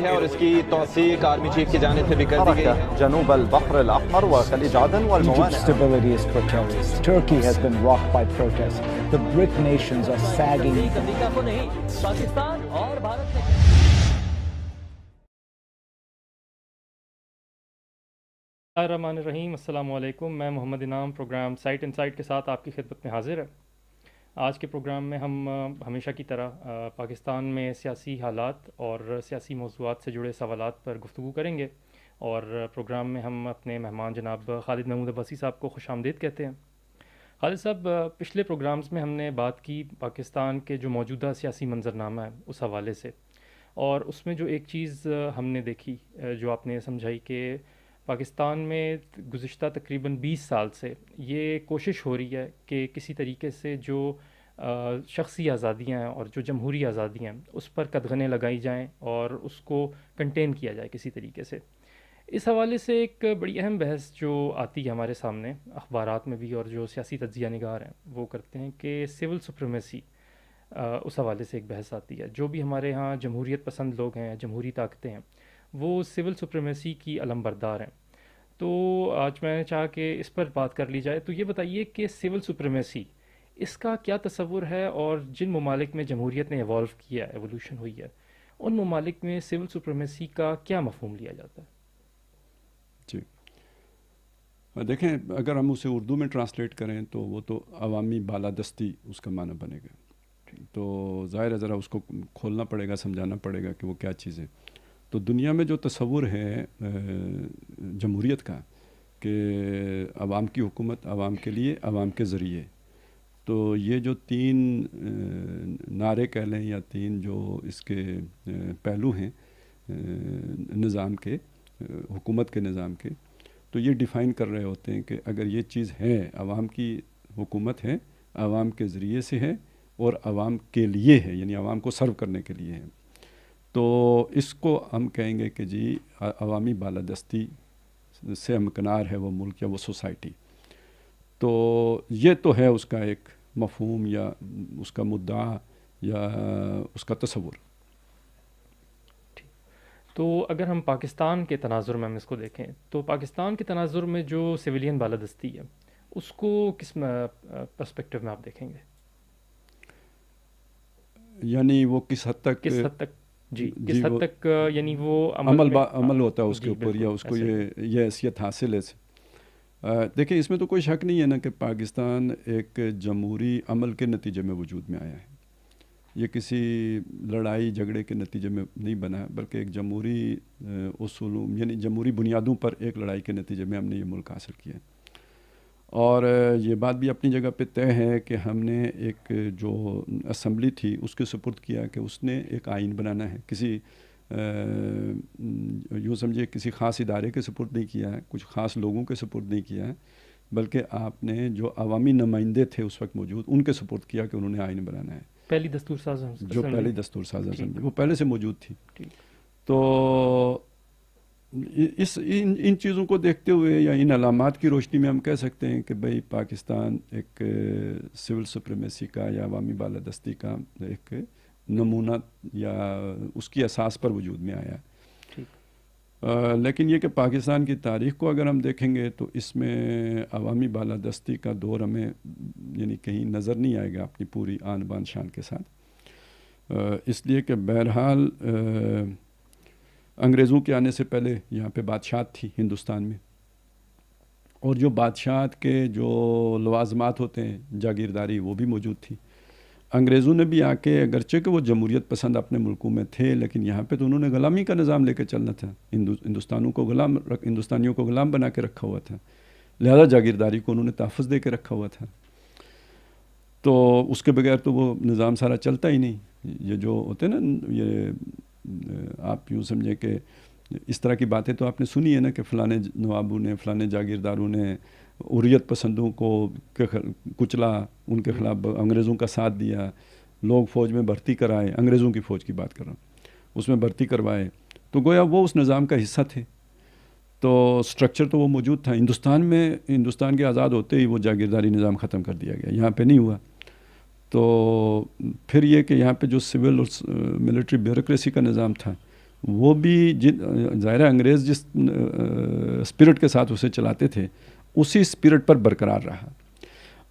ہے اور اس کی توثیق آرمی چیف کی جانب سے بھی کر دی گئی. جنوب البحر الأحمر وخليج عدن والموانئ. Egypt's stability is precarious. Turkey has been rocked by protests. The BRIC nations are sagging. Pakistan اور بھارت میں الرحمن الرحیم. السلام علیکم. میں محمد انعام پروگرام سائٹ انسائٹ کے ساتھ آپ کی خدمت میں حاضر ہے. آج کے پروگرام میں ہم ہمیشہ کی طرح پاکستان میں سیاسی حالات اور سیاسی موضوعات سے جڑے سوالات پر گفتگو کریں گے، اور پروگرام میں ہم اپنے مہمان جناب خالد محمود عباسی صاحب کو خوش آمدید کہتے ہیں. خالد صاحب، پچھلے پروگرامز میں ہم نے بات کی پاکستان کے جو موجودہ سیاسی منظرنامہ ہے اس حوالے سے، اور اس میں جو ایک چیز ہم نے دیکھی جو آپ نے سمجھائی کہ پاکستان میں گزشتہ تقریباً 20 سال سے یہ کوشش ہو رہی ہے کہ کسی طریقے سے جو شخصی آزادیاں ہیں اور جو جمہوری آزادیاں ہیں اس پر قدغنیں لگائی جائیں اور اس کو کنٹین کیا جائے کسی طریقے سے. اس حوالے سے ایک بڑی اہم بحث جو آتی ہے ہمارے سامنے اخبارات میں بھی، اور جو سیاسی تجزیہ نگار ہیں وہ کرتے ہیں کہ سول سپریمیسی، اس حوالے سے ایک بحث آتی ہے. جو بھی ہمارے ہاں جمہوریت پسند لوگ ہیں، جمہوری طاقتیں ہیں، وہ سول سپریمیسی کی علم بردار ہیں. تو آج میں نے چاہا کہ اس پر بات کر لی جائے. تو یہ بتائیے کہ سول سپریمیسی اس کا کیا تصور ہے، اور جن ممالک میں جمہوریت نے ایوالو کیا ہے، ایوولوشن ہوئی ہے، ان ممالک میں سول سپریمیسی کا کیا مفہوم لیا جاتا ہے؟ جی دیکھیں، اگر ہم اسے اردو میں ٹرانسلیٹ کریں تو وہ تو عوامی بالادستی اس کا معنی بنے گا. تو ظاہر ہے ذرا اس کو کھولنا پڑے گا، سمجھانا پڑے گا کہ وہ کیا چیز ہے. تو دنیا میں جو تصور ہے جمہوریت کا کہ عوام کی حکومت عوام کے لیے، عوام کے ذریعے، تو یہ جو تین نعرے کہہ لیں یا تین جو اس کے پہلو ہیں نظام کے، حکومت کے نظام کے، تو یہ ڈیفائن کر رہے ہوتے ہیں کہ اگر یہ چیز ہے، عوام کی حکومت ہے، عوام کے ذریعے سے ہے اور عوام کے لیے ہے، یعنی عوام کو سرو کرنے کے لیے ہے، تو اس کو ہم کہیں گے کہ جی عوامی بالادستی سے ہمکنار ہے وہ ملک یا وہ سوسائٹی. تو یہ تو ہے اس کا ایک مفہوم یا اس کا مدعا یا اس کا تصور. تو اگر ہم پاکستان کے تناظر میں ہم اس کو دیکھیں تو پاکستان کے تناظر میں جو سویلین بالادستی ہے اس کو کس پرسپیکٹو میں آپ دیکھیں گے؟ یعنی وہ کس حد تک کس حد تک یعنی وہ عمل ہوتا ہے اس کے اوپر، یا اس کو یہ حیثیت حاصل ہے. دیکھیں، اس میں تو کوئی شک نہیں ہے نا کہ پاکستان ایک جمہوری عمل کے نتیجے میں وجود میں آیا ہے. یہ کسی لڑائی جھگڑے کے نتیجے میں نہیں بنا، بلکہ ایک جمہوری اصولوں یعنی جمہوری بنیادوں پر ایک لڑائی کے نتیجے میں ہم نے یہ ملک حاصل کیا ہے. اور یہ بات بھی اپنی جگہ پہ طے ہے کہ ہم نے ایک جو اسمبلی تھی اس کے سپرد کیا کہ اس نے ایک آئین بنانا ہے. کسی یوں سمجھے کسی خاص ادارے کے سپرد نہیں کیا ہے، کچھ خاص لوگوں کے سپرد نہیں کیا ہے، بلکہ آپ نے جو عوامی نمائندے تھے اس وقت موجود ان کے سپرد کیا کہ انہوں نے آئین بنانا ہے. پہلی دستور ساز اسمبلی وہ پہلے سے موجود تھی. تو ان چیزوں کو دیکھتے ہوئے یا ان علامات کی روشنی میں ہم کہہ سکتے ہیں کہ بھئی پاکستان ایک سول سپریمیسی کا یا عوامی بالادستی کا ایک نمونہ یا اس کی اساس پر وجود میں آیا ہے. لیکن یہ کہ پاکستان کی تاریخ کو اگر ہم دیکھیں گے تو اس میں عوامی بالادستی کا دور ہمیں یعنی کہیں نظر نہیں آئے گا اپنی پوری آن بان شان کے ساتھ. اس لیے کہ بہرحال انگریزوں کے آنے سے پہلے یہاں پہ بادشاہت تھی ہندوستان میں، اور جو بادشاہت کے جو لوازمات ہوتے ہیں جاگیرداری وہ بھی موجود تھی. انگریزوں نے بھی آ کے اگرچہ کہ وہ جمہوریت پسند اپنے ملکوں میں تھے، لیکن یہاں پہ تو انہوں نے غلامی کا نظام لے کے چلنا تھا. ہندوستانیوں کو غلام بنا کے رکھا ہوا تھا، لہذا جاگیرداری کو انہوں نے تحفظ دے کے رکھا ہوا تھا. تو اس کے بغیر تو وہ نظام سارا چلتا ہی نہیں. یہ جو ہوتے نا، یہ آپ یوں سمجھیں کہ اس طرح کی باتیں تو آپ نے سنی ہے نا کہ فلانے نوابوں نے، فلانے جاگیرداروں نے حریت پسندوں کو کچلا، ان کے خلاف انگریزوں کا ساتھ دیا، لوگ فوج میں بھرتی کرائے، انگریزوں کی فوج کی بات کر رہا ہوں، اس میں بھرتی کروائے، تو گویا وہ اس نظام کا حصہ تھے. تو سٹرکچر تو وہ موجود تھا. ہندوستان کے آزاد ہوتے ہی وہ جاگیرداری نظام ختم کر دیا گیا، یہاں پہ نہیں ہوا. تو پھر یہ کہ یہاں پہ جو سول اور ملٹری بیوروکریسی کا نظام تھا وہ بھی ظاہر انگریز جس اسپرٹ کے ساتھ اسے چلاتے تھے اسی اسپرٹ پر برقرار رہا.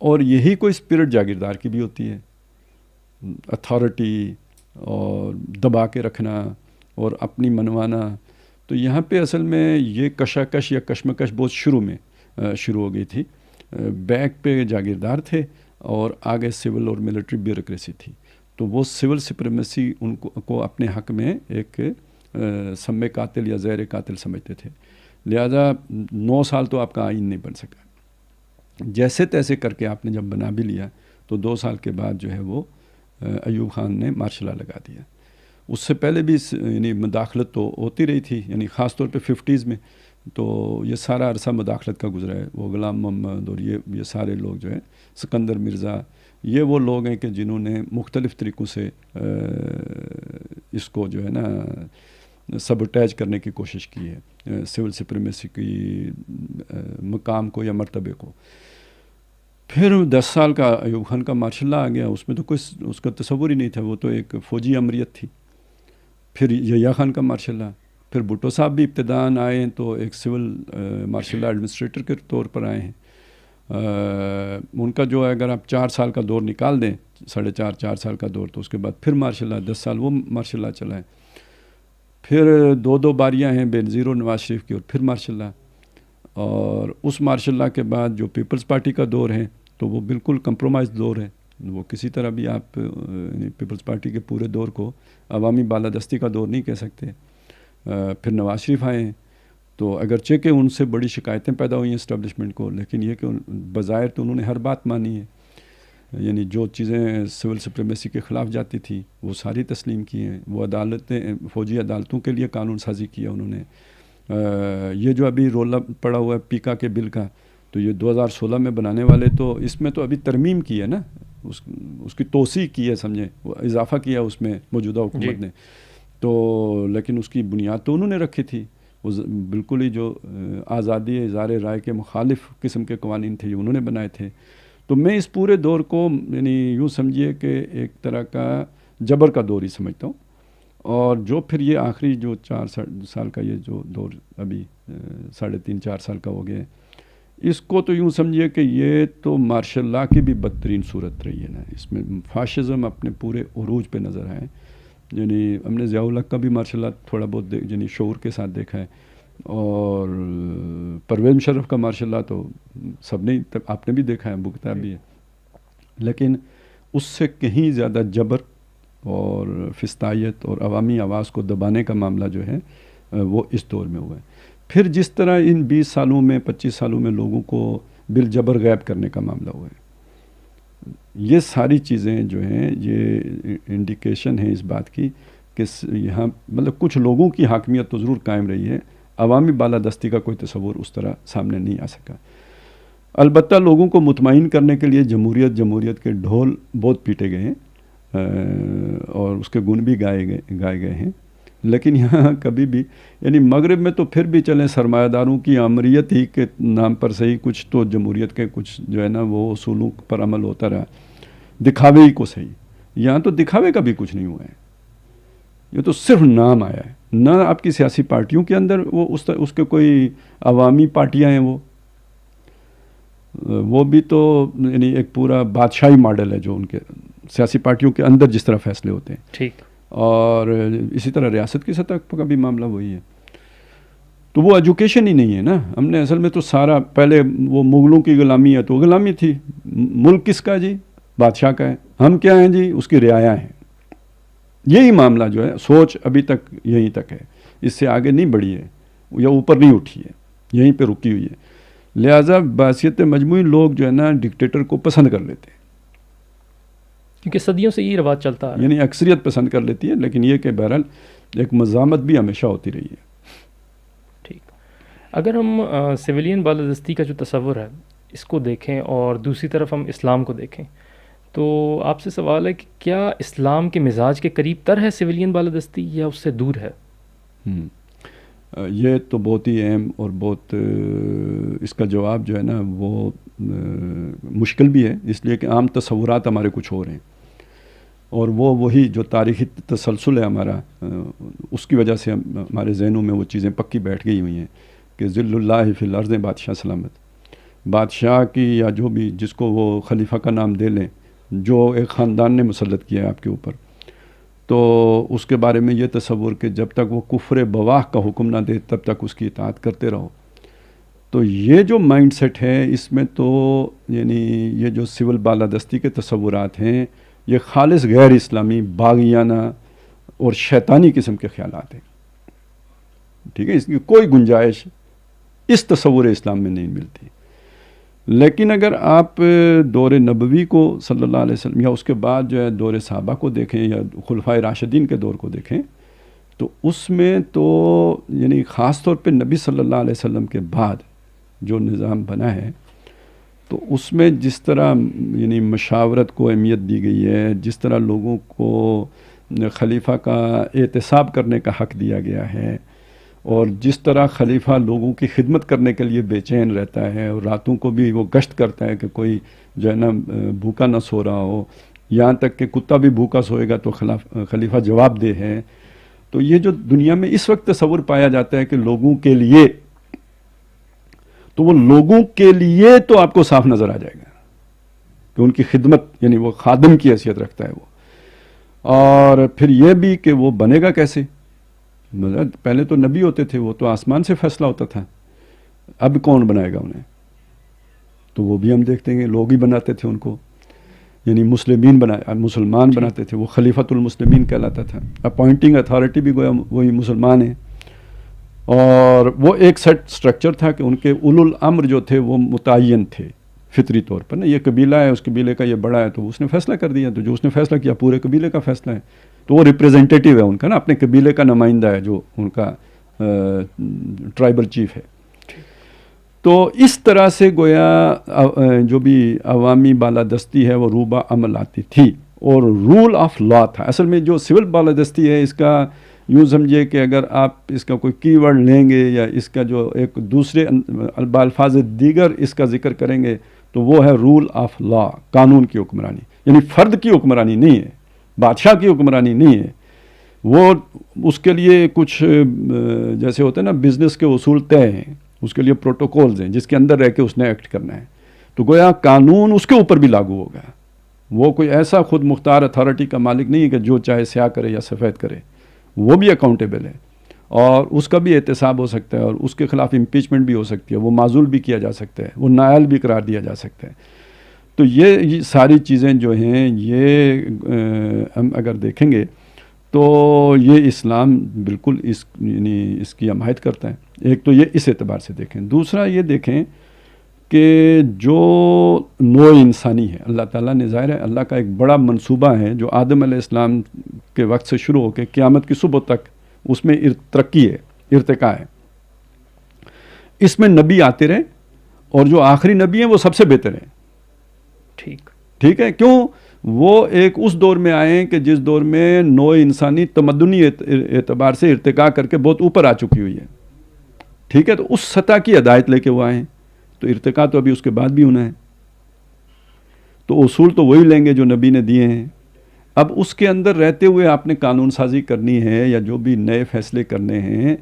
اور یہی کوئی اسپرٹ جاگیردار کی بھی ہوتی ہے, اتھارٹی اور دبا کے رکھنا اور اپنی منوانا. تو یہاں پہ اصل میں یہ کشاکش یا کشمکش بہت شروع ہو گئی تھی. بیک پہ جاگیردار تھے اور آگے سول اور ملٹری بیوروکریسی تھی. تو وہ سول سپریمیسی ان کو اپنے حق میں ایک سم قاتل یا زہر قاتل سمجھتے تھے. لہذا 9 سال تو آپ کا آئین نہیں بن سکا. جیسے تیسے کر کے آپ نے جب بنا بھی لیا تو 2 سال کے بعد جو ہے وہ ایوب خان نے مارشل لا لگا دیا. اس سے پہلے بھی یعنی مداخلت تو ہوتی رہی تھی, یعنی خاص طور پہ 50s میں تو یہ سارا عرصہ مداخلت کا گزرا ہے. وہ غلام محمد اور یہ سارے لوگ جو ہے, سکندر مرزا, یہ وہ لوگ ہیں کہ جنہوں نے مختلف طریقوں سے اس کو جو ہے نا سبوٹیج کرنے کی کوشش کی ہے, سول سپریمیسی کی مقام کو یا مرتبے کو. پھر 10 سال کا ایوب خان کا مارشل لا آ گیا. اس میں تو کوئی اس کا تصور ہی نہیں تھا, وہ تو ایک فوجی امریت تھی. پھر یحییٰ خان کا مارشل لا, پھر بھٹو صاحب بھی ابتداً آئے ہیں تو ایک سول مارشل لا ایڈمنسٹریٹر کے طور پر آئے ہیں. ان کا جو ہے اگر آپ 4 سال کا دور نکال دیں, 4.5 سال کا دور, تو اس کے بعد پھر مارشل لا 10 سال وہ مارشل لا چلا ہے. پھر 2 باریاں ہیں بینظیر اور نواز شریف کی, اور پھر مارشل لا. اور اس مارشل لا کے بعد جو پیپلز پارٹی کا دور ہے تو وہ بالکل کمپرومائز دور ہے. وہ کسی طرح بھی آپ پیپلز پارٹی کے پورے دور کو عوامی بالادستی کا دور نہیں کہہ سکتے. پھر نواز شریف آئے ہیں تو اگرچہ کہ ان سے بڑی شکایتیں پیدا ہوئی ہیں اسٹیبلشمنٹ کو, لیکن یہ کہ بظاہر تو انہوں نے ہر بات مانی ہے. یعنی جو چیزیں سول سپریمیسی کے خلاف جاتی تھی وہ ساری تسلیم کی ہیں. وہ فوجی عدالتوں کے لیے قانون سازی کیا انہوں نے. یہ جو ابھی رولا پڑا ہوا ہے پیکا کے بل کا, تو یہ 2016 میں بنانے والے تو اس میں تو ابھی ترمیم کی ہے نا, اس کی توسیع کی ہے, سمجھیں, اضافہ کیا اس میں موجودہ حکومت نے. تو لیکن اس کی بنیاد تو انہوں نے رکھی تھی. وہ بالکل ہی جو آزادی اظہار رائے کے مخالف قسم کے قوانین تھے یہ انہوں نے بنائے تھے. تو میں اس پورے دور کو یعنی یوں سمجھیے کہ ایک طرح کا جبر کا دور ہی سمجھتا ہوں. اور جو پھر یہ آخری جو 4 سال کا یہ جو دور ابھی 3.5-4 سال کا ہو گیا, اس کو تو یوں سمجھیے کہ یہ تو مارشل لا کی بھی بدترین صورت رہی ہے نا. اس میں فاشزم اپنے پورے عروج پہ نظر آئے. یعنی ہم نے ضیاء الحق کا بھی مارشل لا تھوڑا بہت یعنی شعور کے ساتھ دیکھا ہے, اور پرویز مشرف کا مارشل لا تو سب نے, آپ نے بھی دیکھا ہے, بھگتا بھی ہے. لیکن اس سے کہیں زیادہ جبر اور فستائیت اور عوامی آواز کو دبانے کا معاملہ جو ہے وہ اس دور میں ہوا ہے. پھر جس طرح ان 20 سالوں میں 25 سالوں میں لوگوں کو بالجبر غائب کرنے کا معاملہ ہوا ہے, یہ ساری چیزیں جو ہیں یہ انڈیکیشن ہے اس بات کی کہ یہاں مطلب کچھ لوگوں کی حاکمیت تو ضرور قائم رہی ہے, عوامی بالادستی کا کوئی تصور اس طرح سامنے نہیں آ سکا. البتہ لوگوں کو مطمئن کرنے کے لیے جمہوریت کے ڈھول بہت پیٹے گئے ہیں اور اس کے گن بھی گائے گئے ہیں. لیکن یہاں کبھی بھی یعنی مغرب میں تو پھر بھی چلیں سرمایہ داروں کی آمریت ہی کے نام پر صحیح کچھ تو جمہوریت کے کچھ جو ہے نا وہ اصولوں پر عمل ہوتا رہا, دکھاوے ہی کو صحیح. یہاں تو دکھاوے کا بھی کچھ نہیں ہوا ہے, یہ تو صرف نام آیا ہے. نہ آپ کی سیاسی پارٹیوں کے اندر وہ اس کے کوئی عوامی پارٹیاں ہیں, وہ بھی تو یعنی ایک پورا بادشاہی ماڈل ہے جو ان کے سیاسی پارٹیوں کے اندر جس طرح فیصلے ہوتے ہیں. ٹھیک. اور اسی طرح ریاست کی سطح کا بھی معاملہ وہی ہے. تو وہ ایجوکیشن ہی نہیں ہے نا. ہم نے اصل میں تو سارا پہلے وہ مغلوں کی غلامی ہے تو غلامی تھی. ملک کس کا جی؟ بادشاہ کا ہے. ہم کیا ہیں جی؟ اس کی رعایا ہیں. یہی معاملہ جو ہے سوچ ابھی تک یہیں تک ہے, اس سے آگے نہیں بڑھی ہے یا اوپر نہیں اٹھی ہے, یہیں پہ رکی ہوئی ہے. لہٰذا بحیثیت مجموعی لوگ جو ہے نا ڈکٹیٹر کو پسند کر لیتے ہیں, کیونکہ صدیوں سے یہ رواج چلتا ہے. یعنی اکثریت پسند کر لیتی ہے. لیکن یہ کہ بہرحال ایک مزاحمت بھی ہمیشہ ہوتی رہی ہے. ٹھیک. اگر ہم سویلین بالادستی کا جو تصور ہے اس کو دیکھیں اور دوسری طرف ہم اسلام کو دیکھیں تو آپ سے سوال ہے کہ کیا اسلام کے مزاج کے قریب تر ہے سویلین بالادستی یا اس سے دور ہے؟ یہ تو بہت ہی اہم اور بہت اس کا جواب جو ہے نا وہ مشکل بھی ہے, اس لیے کہ عام تصورات ہمارے کچھ اور ہیں اور وہی جو تاریخی تسلسل ہے ہمارا، اس کی وجہ سے ہمارے ذہنوں میں وہ چیزیں پکی بیٹھ گئی ہوئی ہیں کہ ذل اللہ فی الارض، بادشاہ سلامت، بادشاہ کی یا جو بھی جس کو وہ خلیفہ کا نام دے لیں، جو ایک خاندان نے مسلط کیا ہے آپ کے اوپر، تو اس کے بارے میں یہ تصور کہ جب تک وہ کفر بواہ کا حکم نہ دے تب تک اس کی اطاعت کرتے رہو. تو یہ جو مائنڈ سیٹ ہے اس میں تو یعنی یہ جو سول بالادستی کے تصورات ہیں یہ خالص غیر اسلامی، باغیانہ اور شیطانی قسم کے خیالات ہیں. ٹھیک ہے، اس کی کوئی گنجائش اس تصور اسلام میں نہیں ملتی. لیکن اگر آپ دور نبوی کو صلی اللہ علیہ وسلم یا اس کے بعد جو ہے دور صحابہ کو دیکھیں یا خلفائے راشدین کے دور کو دیکھیں تو اس میں تو یعنی خاص طور پہ نبی صلی اللہ علیہ وسلم کے بعد جو نظام بنا ہے تو اس میں جس طرح یعنی مشاورت کو اہمیت دی گئی ہے، جس طرح لوگوں کو خلیفہ کا احتساب کرنے کا حق دیا گیا ہے، اور جس طرح خلیفہ لوگوں کی خدمت کرنے کے لیے بے چین رہتا ہے اور راتوں کو بھی وہ گشت کرتا ہے کہ کوئی جو ہے نا بھوکا نہ سو رہا ہو، یہاں تک کہ کتا بھی بھوکا سوئے گا تو خلیفہ جواب دہ ہے. تو یہ جو دنیا میں اس وقت تصور پایا جاتا ہے کہ لوگوں کے لیے، تو وہ لوگوں کے لیے تو آپ کو صاف نظر آ جائے گا کہ ان کی خدمت یعنی وہ خادم کی حیثیت رکھتا ہے وہ. اور پھر یہ بھی کہ وہ بنے گا کیسے؟ پہلے تو نبی ہوتے تھے، وہ تو آسمان سے فیصلہ ہوتا تھا، اب کون بنائے گا انہیں؟ تو وہ بھی ہم دیکھتے ہیں لوگ ہی بناتے تھے ان کو، یعنی مسلمان بناتے تھے. وہ خلیفۃ المسلمین کہلاتا تھا. اپوائنٹنگ اتھارٹی بھی گویا وہی مسلمان ہیں. اور وہ ایک سیٹ سٹرکچر تھا کہ ان کے اولو الامر جو تھے وہ متعین تھے فطری طور پر نا، یہ قبیلہ ہے، اس قبیلے کا یہ بڑا ہے تو اس نے فیصلہ کر دیا، تو جو اس نے فیصلہ کیا پورے قبیلے کا فیصلہ ہے، تو وہ ریپریزنٹیٹیو ہے ان کا نا، اپنے قبیلے کا نمائندہ ہے جو ان کا ٹرائبل چیف ہے. تو اس طرح سے گویا جو بھی عوامی بالادستی ہے وہ روبہ عمل آتی تھی اور رول آف لا تھا. اصل میں جو سول بالادستی ہے اس کا یوں سمجھے کہ اگر آپ اس کا کوئی کی ورڈ لیں گے یا اس کا جو ایک دوسرے بالفاظ دیگر اس کا ذکر کریں گے تو وہ ہے رول آف لا، قانون کی حکمرانی. یعنی فرد کی حکمرانی نہیں ہے، بادشاہ کی حکمرانی نہیں ہے. وہ اس کے لیے کچھ جیسے ہوتے ہیں نا بزنس کے اصول طے ہیں، اس کے لیے پروٹوکولز ہیں جس کے اندر رہ کے اس نے ایکٹ کرنا ہے. تو گویا قانون اس کے اوپر بھی لاگو ہوگا. وہ کوئی ایسا خود مختار اتھارٹی کا مالک نہیں ہے کہ جو چاہے سیاہ کرے یا سفید کرے. وہ بھی اکاؤنٹیبل ہے اور اس کا بھی احتساب ہو سکتا ہے اور اس کے خلاف امپیچمنٹ بھی ہو سکتی ہے، وہ معزول بھی کیا جا سکتا ہے، وہ نااہل بھی قرار دیا جا سکتا ہے. تو یہ ساری چیزیں جو ہیں یہ ہم اگر دیکھیں گے تو یہ اسلام بالکل یعنی اس کی حمایت کرتا ہے. ایک تو یہ اس اعتبار سے دیکھیں. دوسرا یہ دیکھیں کہ جو نوع انسانی ہے اللہ تعالیٰ نے، ظاہر ہے اللہ کا ایک بڑا منصوبہ ہے جو آدم علیہ السلام کے وقت سے شروع ہو کے قیامت کی صبح تک اس میں ترقی ہے، ارتقاء ہے. اس میں نبی آتے رہے اور جو آخری نبی ہیں وہ سب سے بہتر ہیں. ٹھیک ہے، کیوں؟ وہ ایک اس دور میں آئے ہیں کہ جس دور میں نوع انسانی تمدنی اعتبار سے ارتقاء کر کے بہت اوپر آ چکی ہوئی ہے. ٹھیک ہے، تو اس سطح کی ہدایت لے کے وہ آئے ہیں. تو ارتقاء تو ابھی اس کے بعد بھی ہونا ہے. تو اصول تو وہی لیں گے جو نبی نے دیے ہیں. اب اس کے اندر رہتے ہوئے آپ نے قانون سازی کرنی ہے یا جو بھی نئے فیصلے کرنے ہیں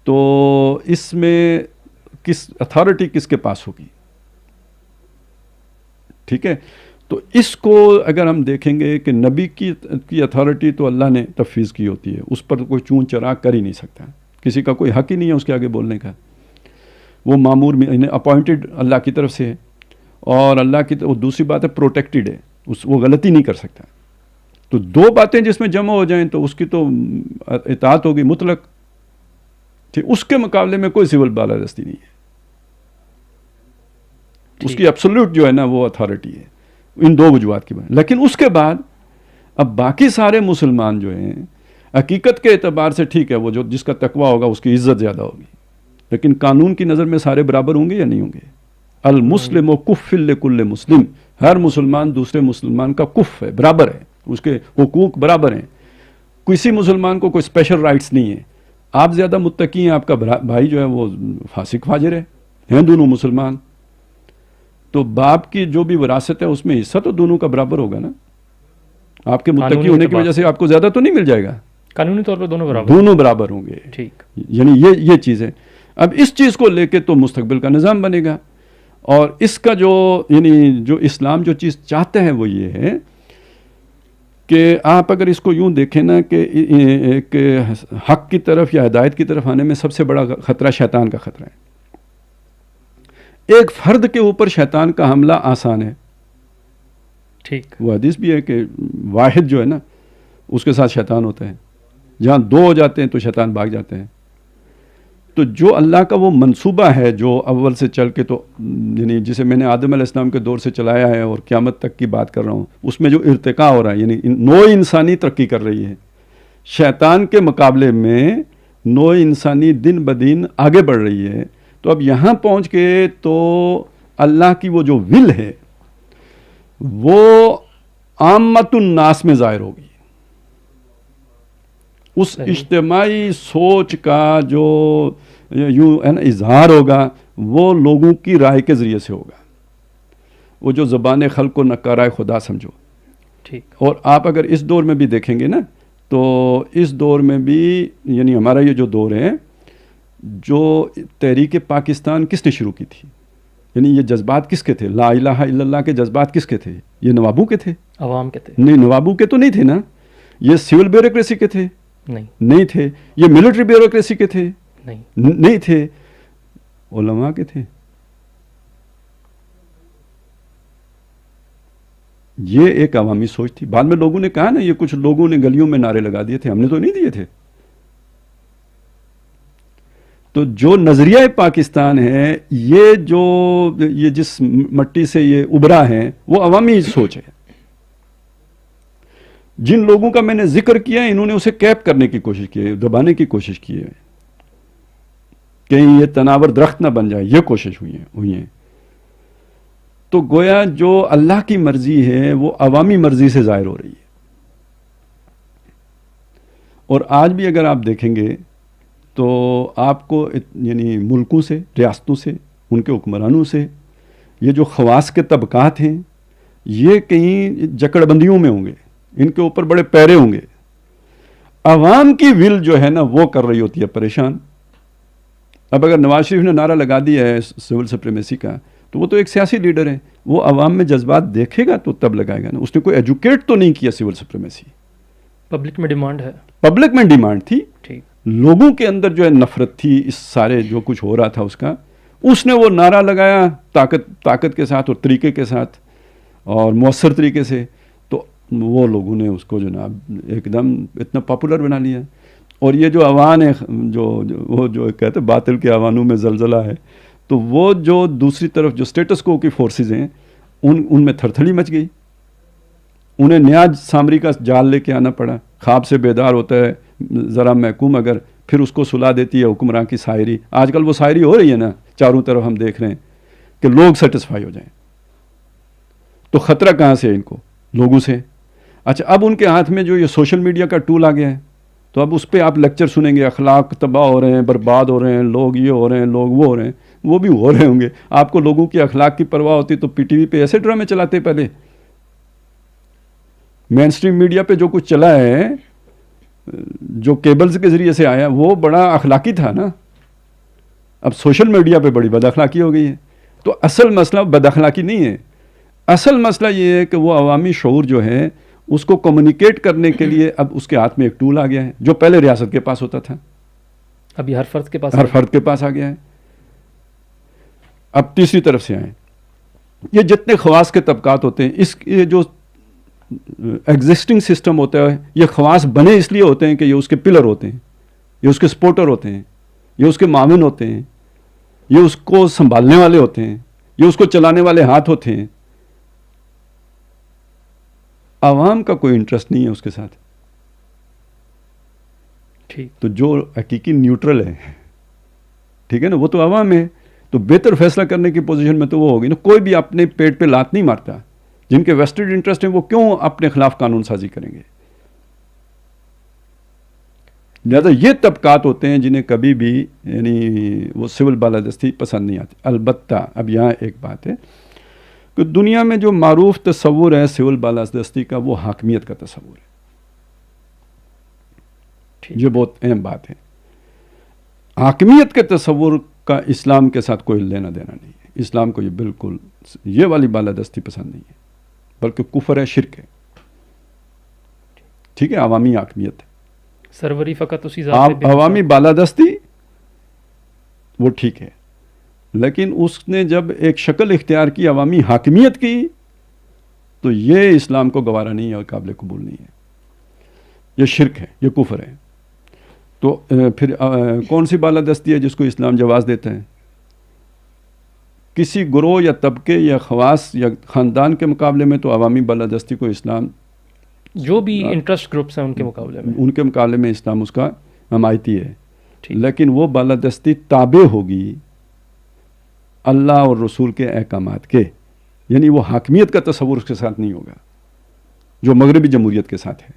تو اس میں کس اتھارٹی کس کے پاس ہوگی. ٹھیک ہے، تو اس کو اگر ہم دیکھیں گے کہ نبی کی اتھارٹی تو اللہ نے تفویض کی ہوتی ہے، اس پر کوئی چون چرا کر ہی نہیں سکتا، کسی کا کوئی حق ہی نہیں ہے اس کے آگے بولنے کا. وہ مامور میں اپوائنٹڈ اللہ کی طرف سے ہے اور اللہ کی طرف دوسری بات ہے پروٹیکٹڈ ہے، وہ غلطی نہیں کر سکتا. تو دو باتیں جس میں جمع ہو جائیں تو اس کی تو اطاعت ہوگی مطلق. ٹھیک، اس کے مقابلے میں کوئی سول بالادستی نہیں ہے. اس کی ایبسولوٹ جو ہے نا وہ اتھارٹی ہے ان دو وجوہات کی بات. لیکن اس کے بعد اب باقی سارے مسلمان جو ہیں حقیقت کے اعتبار سے ٹھیک ہے، وہ جو جس کا تقویٰ ہوگا اس کی عزت زیادہ ہوگی، لیکن قانون کی نظر میں سارے برابر ہوں گے یا نہیں ہوں گے؟ المسلم و کف لکل مسلم، ہر مسلمان دوسرے مسلمان کا کف ہے، برابر ہے، اس کے حقوق برابر ہیں. کسی مسلمان کو کوئی اسپیشل رائٹس نہیں ہیں. آپ زیادہ متقی ہیں، آپ کا بھائی جو ہے وہ فاسق فاجر ہے، ہیں دونوں مسلمان، تو باپ کی جو بھی وراثت ہے اس میں حصہ تو دونوں کا برابر ہوگا نا. آپ کے متقی قانونی ہونے کی اعتبار وجہ سے آپ کو زیادہ تو نہیں مل جائے گا, قانونی طور پہ دونوں برابر ہوں گے. ٹھیک. یعنی یہ چیز ہے. اب اس چیز کو لے کے تو مستقبل کا نظام بنے گا, اور اس کا جو اسلام جو چیز چاہتا ہے وہ یہ ہے کہ آپ اگر اس کو یوں دیکھیں نا کہ ایک حق کی طرف یا ہدایت کی طرف آنے میں سب سے بڑا خطرہ شیطان کا خطرہ ہے. ایک فرد کے اوپر شیطان کا حملہ آسان ہے. ٹھیک. وہ حدیث بھی ہے کہ واحد جو ہے نا اس کے ساتھ شیطان ہوتا ہے, جہاں دو ہو جاتے ہیں تو شیطان بھاگ جاتے ہیں. تو جو اللہ کا وہ منصوبہ ہے جو اول سے چل کے تو یعنی جسے میں نے آدم علیہ السلام کے دور سے چلایا ہے اور قیامت تک کی بات کر رہا ہوں, اس میں جو ارتقاء ہو رہا ہے, یعنی نوع انسانی ترقی کر رہی ہے. شیطان کے مقابلے میں نوع انسانی دن بدن آگے بڑھ رہی ہے. تو اب یہاں پہنچ کے تو اللہ کی وہ جو ول ہے وہ عامت الناس میں ظاہر ہوگی. اس اجتماعی سوچ کا جو یوں ہے نا اظہار ہوگا وہ لوگوں کی رائے کے ذریعے سے ہوگا. وہ جو زبان خلق کو نکارائے خدا سمجھو. ٹھیک. اور آپ اگر اس دور میں بھی دیکھیں گے نا تو اس دور میں بھی یعنی ہمارا یہ جو دور ہے, جو تحریک پاکستان کس نے شروع کی تھی, یعنی یہ جذبات کس کے تھے, لا الہ الا اللہ کے جذبات کس کے تھے, یہ نوابوں کے تھے, عوام کے تھے. نہیں نوابوں کے تو نہیں تھے نا, یہ سول بیوروکریسی کے تھے, نہیں تھے, یہ ملٹری بیوروکریسی کے تھے, نہیں تھے, علماء کے تھے. یہ ایک عوامی سوچ تھی. بعد میں لوگوں نے کہا نا یہ کچھ لوگوں نے گلیوں میں نعرے لگا دیے تھے, ہم نے تو نہیں دیے تھے. تو جو نظریہ پاکستان ہے یہ جس مٹی سے یہ ابھرا ہے وہ عوامی سوچ ہے. جن لوگوں کا میں نے ذکر کیا انہوں نے اسے کیپ کرنے کی کوشش کی ہے, دبانے کی کوشش کی ہے, کہیں یہ تناور درخت نہ بن جائے, یہ کوشش ہوئی ہیں. تو گویا جو اللہ کی مرضی ہے وہ عوامی مرضی سے ظاہر ہو رہی ہے. اور آج بھی اگر آپ دیکھیں گے تو آپ کو یعنی ملکوں سے, ریاستوں سے, ان کے حکمرانوں سے یہ جو خواص کے طبقات ہیں یہ کہیں جکڑ بندیوں میں ہوں گے, ان کے اوپر بڑے پیرے ہوں گے. عوام کی ول جو ہے نا وہ کر رہی ہوتی ہے پریشان. اب اگر نواز شریف نے نعرہ لگا دیا ہے سول سپریمیسی کا تو وہ تو ایک سیاسی لیڈر ہے, وہ عوام میں جذبات دیکھے گا تو تب لگائے گا نا. اس نے کوئی ایجوکیٹ تو نہیں کیا سول سپریمیسی, پبلک میں ڈیمانڈ ہے, پبلک میں ڈیمانڈ تھی. ٹھیک. لوگوں کے اندر جو ہے نفرت تھی اس سارے جو کچھ ہو رہا تھا اس کا, اس نے وہ نعرہ لگایا طاقت کے ساتھ اور طریقے کے ساتھ اور مؤثر طریقے سے, تو وہ لوگوں نے اس کو جناب ایک دم اتنا پاپولر بنا لیا. اور یہ جو عوان ہے وہ جو کہتے ہیں باطل کے عوانوں میں زلزلہ ہے, تو وہ جو دوسری طرف جو اسٹیٹس کو کی فورسز ہیں ان میں تھرتھڑی مچ گئی. انہیں نیا سامری کا جال لے کے آنا پڑا. خواب سے بیدار ہوتا ہے ذرا محکوم, اگر پھر اس کو سلا دیتی ہے حکمراں کی شاعری. آج کل وہ شاعری ہو رہی ہے نا, چاروں طرف ہم دیکھ رہے ہیں کہ لوگ سیٹسفائی ہو جائیں. تو خطرہ کہاں سے ہے ان کو, لوگوں سے. اچھا اب ان کے ہاتھ میں جو یہ سوشل میڈیا کا ٹول آ گیا ہے تو اب اس پہ آپ لیکچر سنیں گے, اخلاق تباہ ہو رہے ہیں, برباد ہو رہے ہیں, لوگ یہ ہو رہے ہیں, لوگ وہ ہو رہے ہیں. وہ بھی ہو رہے ہوں گے. آپ کو لوگوں کی اخلاق کی پرواہ ہوتی تو پی ٹی وی پہ ایسے ڈرامے چلاتے. پہلے مین اسٹریم میڈیا پہ جو کچھ چلا ہے جو کیبلز کے ذریعے سے آیا وہ بڑا اخلاقی تھا نا. اب سوشل میڈیا پہ بڑی بد اخلاقی ہو گئی ہے. تو اصل مسئلہ بد اخلاقی نہیں ہے, اصل مسئلہ یہ ہے کہ وہ عوامی شعور جو ہے اس کو کمیونیکیٹ کرنے کے لیے اب اس کے ہاتھ میں ایک ٹول آ گیا ہے جو پہلے ریاست کے پاس ہوتا تھا, ابھی ہر فرد کے پاس آ گیا ہے. اب تیسری طرف سے آئیں, یہ جتنے خواص کے طبقات ہوتے ہیں, یہ جو ایگزسٹنگ سسٹم ہوتا ہے, یہ خواص بنے اس لیے ہوتے ہیں کہ یہ اس کے پلر ہوتے ہیں, یہ اس کے سپورٹر ہوتے ہیں, یہ اس کے معاون ہوتے ہیں, یہ اس کو سنبھالنے والے ہوتے ہیں, یہ اس کو چلانے والے ہاتھ ہوتے ہیں. عوام کا کوئی انٹرسٹ نہیں ہے اس کے ساتھ. ٹھیک. تو جو حقیقی نیوٹرل ہے, ٹھیک ہے نا, وہ تو عوام ہے. تو بہتر فیصلہ کرنے کی پوزیشن میں تو وہ ہوگی نا. کوئی بھی اپنے پیٹ پہ لات نہیں مارتا. جن کے ویسٹڈ انٹرسٹ ہیں وہ کیوں اپنے خلاف قانون سازی کریں گے. لہٰذا یہ طبقات ہوتے ہیں جنہیں کبھی بھی یعنی وہ سول بالادستی پسند نہیں آتی. البتہ اب یہاں ایک بات ہے, کہ دنیا میں جو معروف تصور ہے سول بالادستی کا وہ حاکمیت کا تصور ہے. یہ بہت اہم بات ہے. حاکمیت کے تصور کا اسلام کے ساتھ کوئی لینا دینا نہیں ہے. اسلام کو یہ بالکل یہ والی بالادستی پسند نہیں ہے، بلکہ کفر ہے، شرک ہے. ٹھیک ہے، عوامی حاکمیت ہے، سروری فقط اسی ذات عوامی بالادستی وہ ٹھیک ہے، لیکن اس نے جب ایک شکل اختیار کی عوامی حاکمیت کی تو یہ اسلام کو گوارا نہیں ہے اور قابل قبول نہیں ہے. یہ شرک ہے، یہ کفر ہے. تو پھر کون سی بالادستی ہے جس کو اسلام جواز دیتا ہے؟ کسی گروہ یا طبقے یا خواص یا خاندان کے مقابلے میں تو عوامی بالادستی کو اسلام جو بھی انٹرسٹ گروپس ہیں ان کے مقابلے میں اسلام اس کا حمایتی ہے. لیکن وہ بالادستی تابع ہوگی اللہ اور رسول کے احکامات کے، یعنی وہ حاکمیت کا تصور اس کے ساتھ نہیں ہوگا جو مغربی جمہوریت کے ساتھ ہے.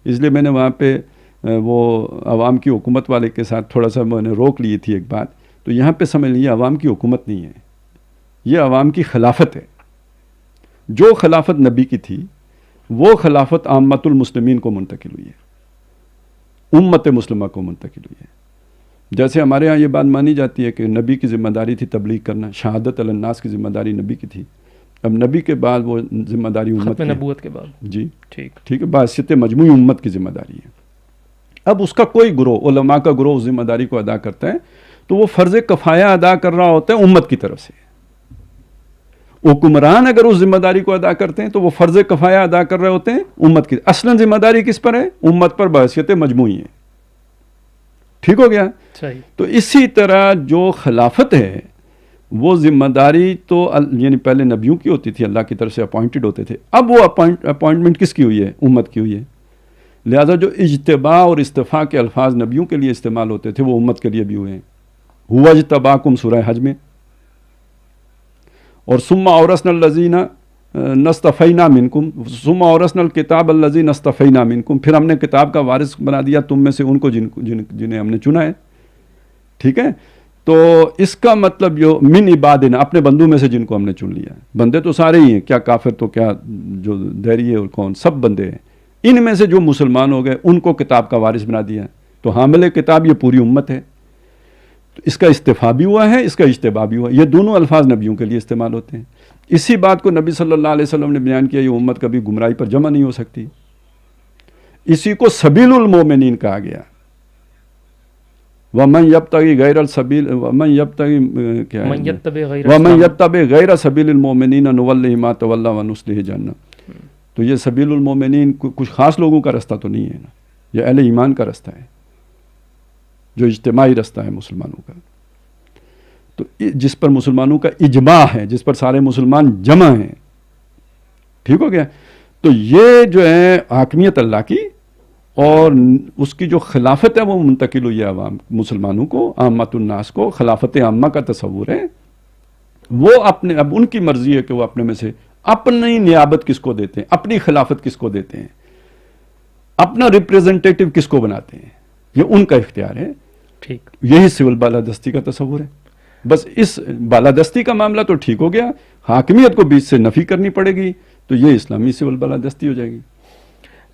اس لیے میں نے وہاں پہ وہ عوام کی حکومت والے کے ساتھ تھوڑا سا میں نے روک لی تھی ایک بات. تو یہاں پہ سمجھ لیجیے عوام کی حکومت نہیں ہے، یہ عوام کی خلافت ہے. جو خلافت نبی کی تھی وہ خلافت عامت المسلمین کو منتقل ہوئی ہے، امت مسلمہ کو منتقل ہوئی ہے. جیسے ہمارے ہاں یہ بات مانی جاتی ہے کہ نبی کی ذمہ داری تھی تبلیغ کرنا، شہادت علی الناس کی ذمہ داری نبی کی تھی. اب نبی کے بعد وہ ذمہ داری امت ختم نبوت کے بعد جی ٹھیک ہے، بحیثیت مجموعی امت کی ذمہ داری ہے. اب اس کا کوئی گروہ، علماء کا گروہ اس ذمہ داری کو ادا کرتا ہے تو وہ فرض کفایہ ادا کر رہا ہوتا ہے امت کی طرف سے. حکمران اگر اس ذمہ داری کو ادا کرتے ہیں تو وہ فرض کفایہ ادا کر رہے ہوتے ہیں امت کی. اصلاً ذمہ داری کس پر ہے؟ امت پر بحیثیت مجموعی ہے. ٹھیک ہو گیا؟ صحیح. تو اسی طرح جو خلافت ہے وہ ذمہ داری تو یعنی پہلے نبیوں کی ہوتی تھی، اللہ کی طرف سے اپوائنٹڈ ہوتے تھے. اب وہ اپوائنٹمنٹ کس کی ہوئی ہے؟ امت کی ہوئی ہے. لہذا جو اجتباء اور استفاء کے الفاظ نبیوں کے لیے استعمال ہوتے تھے وہ امت کے لیے بھی ہوئے ہیں. ہوا اجتباکم سورہ حج میں، اور ثم اورثنا الذین نصطفینا منکم، ثم اورثنا الکتاب الذی نصطفینا منکم، پھر ہم نے کتاب کا وارث بنا دیا تم میں سے ان کو جنہیں ہم نے چنا ہے. ٹھیک ہے، تو اس کا مطلب جو من عبادنا، اپنے بندوں میں سے جن کو ہم نے چن لیا ہے. بندے تو سارے ہی ہیں، کیا کافر تو کیا جو دہری ہے اور کون، سب بندے ہیں. ان میں سے جو مسلمان ہو گئے ان کو کتاب کا وارث بنا دیا. تو حامل کتاب یہ پوری امت ہے. تو اس کا استفاء بھی ہوا ہے، اس کا اجتباء بھی ہوا. یہ دونوں الفاظ نبیوں کے لیے استعمال ہوتے ہیں. اسی بات کو نبی صلی اللہ علیہ وسلم نے بیان کیا، یہ امت کبھی گمراہی پر جمع نہیں ہو سکتی. اسی کو سبیل المومنین کہا گیا. ومن یبتغی غیر السبیل ومن یتبع غیر سبیل المومنین نولہ ما تولی ونصلہ جہنم. تو یہ سبیل المومنین کچھ خاص لوگوں کا رستہ تو نہیں ہے نا، یہ اہل ایمان کا رستہ ہے جو اجتماعی رستہ ہے مسلمانوں کا. تو جس پر مسلمانوں کا اجماع ہے، جس پر سارے مسلمان جمع ہیں. ٹھیک ہو گیا؟ تو یہ جو ہے حاکمیت اللہ کی اور اس کی جو خلافت ہے وہ منتقل ہوئی ہے عوام مسلمانوں کو، عامت الناس کو. خلافت عامہ کا تصور ہے. وہ اپنے اب ان کی مرضی ہے کہ وہ اپنے میں سے اپنی نیابت کس کو دیتے ہیں، اپنی خلافت کس کو دیتے ہیں، اپنا ریپریزنٹیٹو کس کو بناتے ہیں. یہ ان کا اختیار ہے. ٹھیک، یہی سول بالادستی کا تصور ہے. بس اس بالادستی کا معاملہ تو ٹھیک ہو گیا، حاکمیت کو بیچ سے نفی کرنی پڑے گی تو یہ اسلامی سول بالادستی ہو جائے گی.